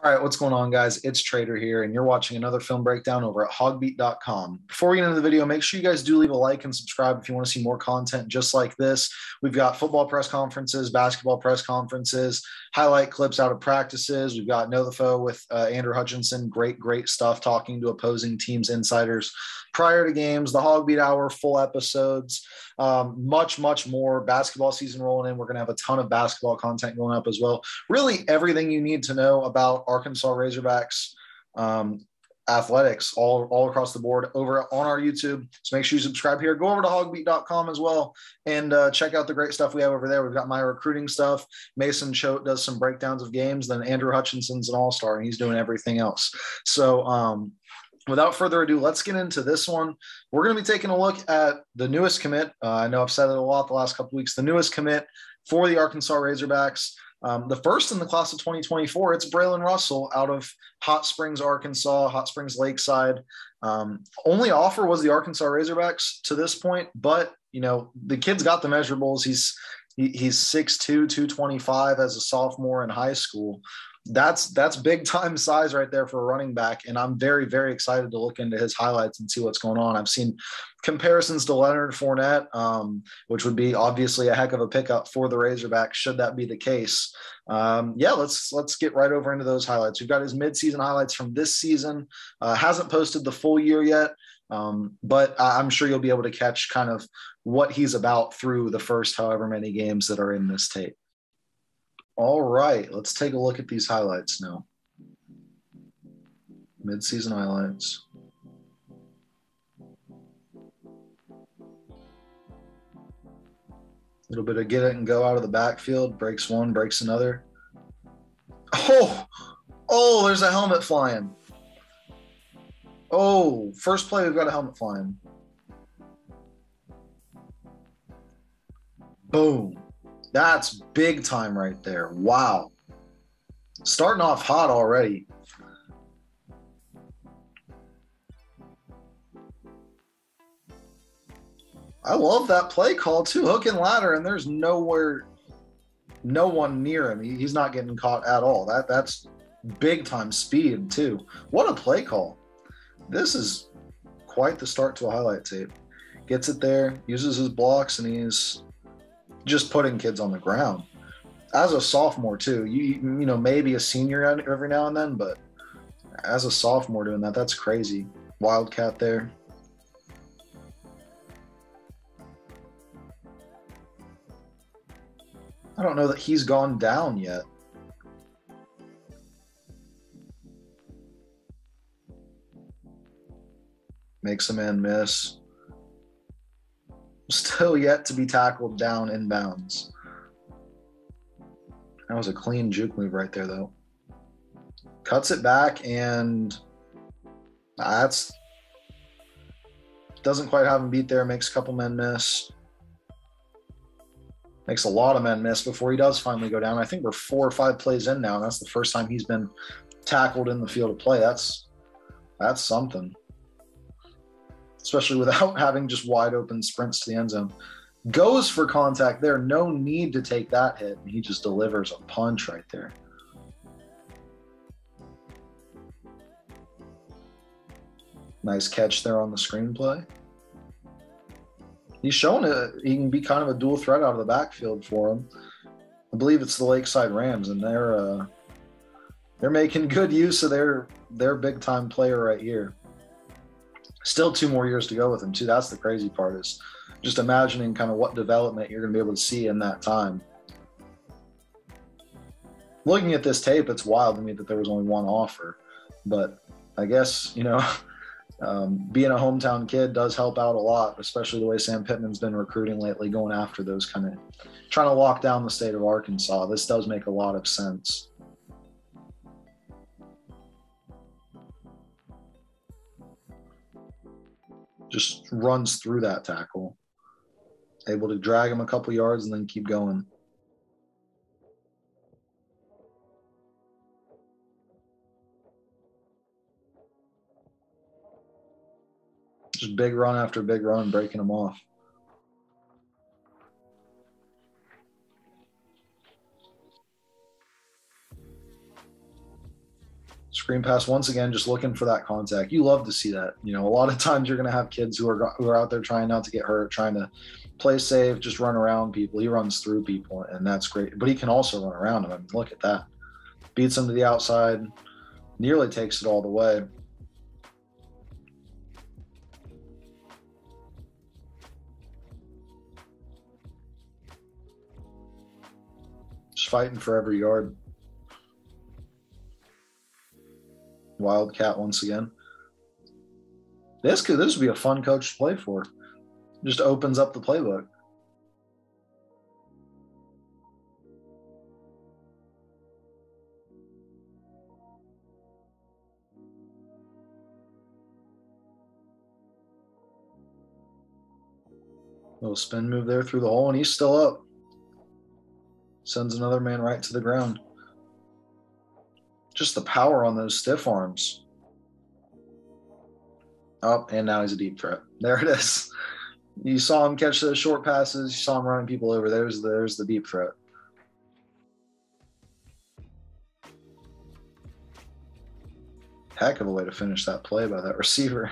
All right, what's going on, guys? It's Trader here, and you're watching another film breakdown over at HawgBeat.com. Before we get into the video, make sure you guys do leave a like and subscribe if you want to see more content just like this. We've got football press conferences, basketball press conferences, highlight clips out of practices. We've got Know the Foe with Andrew Hutchinson. Great stuff talking to opposing teams' insiders prior to games, the HawgBeat Hour, full episodes, much more. Basketball season rolling in. We're going to have a ton of basketball content going up as well. Really everything you need to know about Arkansas Razorbacks athletics all across the board over on our YouTube. So make sure you subscribe here. Go over to HawgBeat.com as well and check out the great stuff we have over there. We've got my recruiting stuff. Mason Choate does some breakdowns of games. Then Andrew Hutchinson's an all-star, and he's doing everything else. So without further ado, let's get into this one. We're going to be taking a look at the newest commit. I know I've said it a lot the last couple of weeks. The newest commit for the Arkansas Razorbacks. The first in the class of 2024, it's Braylen Russell out of Hot Springs, Arkansas, Hot Springs Lakeside. Only offer was the Arkansas Razorbacks to this point, but the kid's got the measurables. He's 6'2", 225 as a sophomore in high school. That's big time size right there for a running back, and I'm very excited to look into his highlights and see what's going on. I've seen comparisons to Leonard Fournette, which would be obviously a heck of a pickup for the Razorbacks should that be the case. Let's get right over into those highlights. We've got his midseason highlights from this season. Hasn't posted the full year yet, but I'm sure you'll be able to catch kind of what he's about through the first however many games that are in this tape. All right, let's take a look at these highlights now. Mid-season highlights. A little bit of get it and go out of the backfield. Breaks one, breaks another. Oh, there's a helmet flying. Oh, first play, we've got a helmet flying. Boom. That's big time right there. Wow. Starting off hot already. I love that play call too. Hook and ladder, and there's no one near him. He's not getting caught at all. That's big time speed too. What a play call. This is quite the start to a highlight tape. Gets it there, uses his blocks, and he's just putting kids on the ground. As a sophomore too, you know, maybe a senior every now and then, but as a sophomore doing that, that's crazy. Wildcat there. I don't know that he's gone down yet. Makes a man miss. Still yet to be tackled down inbounds. That was a clean juke move right there, though. Cuts it back, and that's doesn't quite have him beat there. Makes a couple men miss. Makes a lot of men miss before he does finally go down. I think we're 4 or 5 plays in now, and that's the first time he's been tackled in the field of play. That's something. Especially without having just wide open sprints to the end zone. Goes for contact there. No need to take that hit. And he just delivers a punch right there. Nice catch there on the screenplay. He's shown it. He can be kind of a dual threat out of the backfield for him. I believe it's the Lakeside Rams, and they're making good use of their big time player right here. Still 2 more years to go with him too. That's the crazy part, is just imagining kind of what development you're going to be able to see in that time. Looking at this tape, it's wild to me that there was only one offer, but I guess, being a hometown kid does help out a lot, especially the way Sam Pittman's been recruiting lately, going after those kind of, trying to lock down the state of Arkansas. This does make a lot of sense. Just runs through that tackle. Able to drag him a couple yards and then keep going. Just big run after big run, breaking him off. Screen pass once again, just looking for that contact. You love to see that. You know, a lot of times you're going to have kids who are out there trying not to get hurt, trying to play safe, just run around people. He runs through people, and that's great. But he can also run around them. I mean, look at that. Beats him to the outside, nearly takes it all the way. Just fighting for every yard. Wildcat once again. This would be a fun coach to play for. Just opens up the playbook. Little spin move there through the hole, and he's still up. Sends another man right to the ground. Just the power on those stiff arms. Oh, and now he's a deep threat. There it is. You saw him catch those short passes. You saw him running people over. There's the deep threat. Heck of a way to finish that play by that receiver.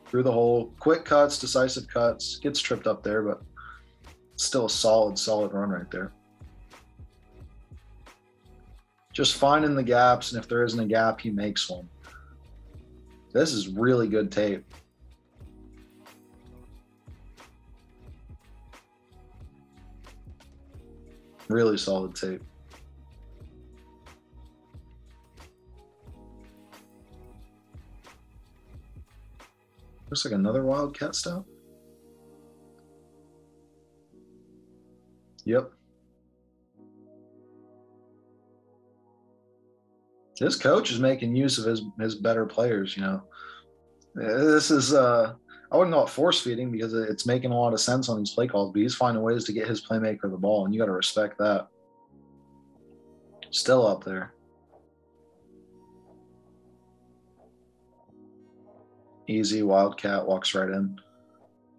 Through the hole, quick cuts, decisive cuts. Gets tripped up there, but still a solid run right there. Just finding the gaps, and if there isn't a gap, he makes one. This is really good tape. Really solid tape. Looks like another Wildcat stop. Yep. This coach is making use of his better players, you know. This is I wouldn't call it force feeding because it's making a lot of sense on these play calls, but he's finding ways to get his playmaker the ball, and you got to respect that. Still up there. Easy, Wildcat walks right in.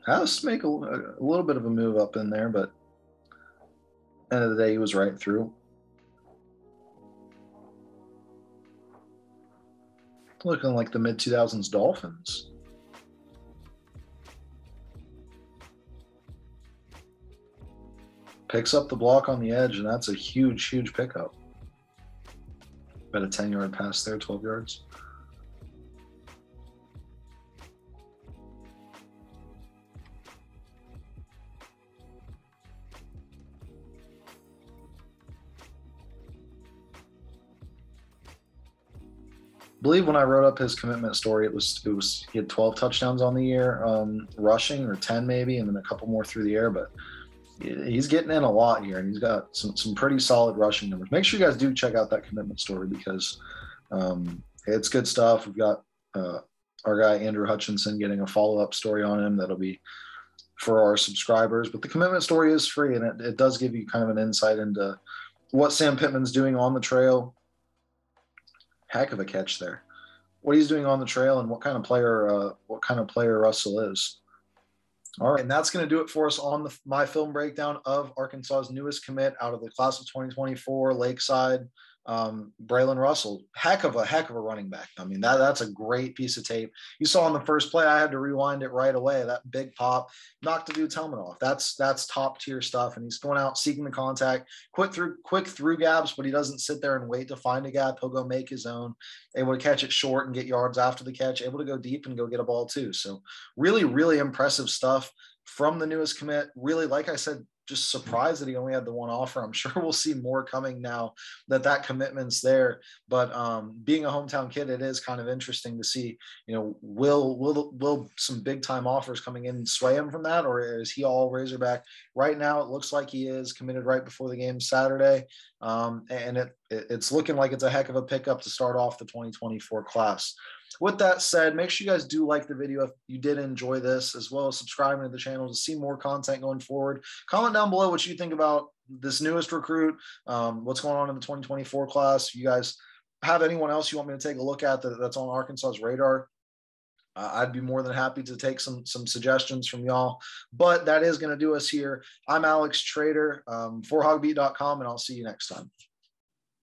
Has to make a little bit of a move up in there, but end of the day, he was right through. Looking like the mid-2000s Dolphins. Picks up the block on the edge, and that's a huge pickup. About a 10-yard pass there, 12 yards. I believe when I wrote up his commitment story, it was he had 12 touchdowns on the year, rushing, or 10 maybe, and then a couple more through the air. But he's getting in a lot here, and he's got some pretty solid rushing numbers. Make sure you guys do check out that commitment story because it's good stuff. We've got our guy Andrew Hutchinson getting a follow-up story on him that'll be for our subscribers. But the commitment story is free, and it does give you kind of an insight into what Sam Pittman's doing on the trail. Heck of a catch there. What he's doing on the trail and what kind of player Russell is. All right, and that's going to do it for us on my film breakdown of Arkansas's newest commit out of the class of 2024, Lakeside, Braylen Russell. Heck of a running back. I mean, that's a great piece of tape. You saw on the first play, I had to rewind it right away. That big pop knocked the dude's helmet off. That's top tier stuff. And he's going out seeking the contact, quick through gaps, but he doesn't sit there and wait to find a gap. He'll go make his own, able to catch it short and get yards after the catch, able to go deep and go get a ball too. So really impressive stuff from the newest commit. Really, like I said, just surprised that he only had the one offer. I'm sure we'll see more coming now that commitment's there. But being a hometown kid, it is kind of interesting to see, you know, will some big time offers coming in sway him from that, or is he all Razorback? Right now, it looks like he is committed right before the game Saturday. And it's looking like it's a heck of a pickup to start off the 2024 class. With that said, make sure you guys do like the video if you did enjoy this, as well as subscribing to the channel to see more content going forward. Comment down below what you think about this newest recruit, what's going on in the 2024 class. If you guys have anyone else you want me to take a look at that's on Arkansas's radar, I'd be more than happy to take some suggestions from y'all. But that is going to do us here. I'm Alex Trader for HawgBeat.com, and I'll see you next time.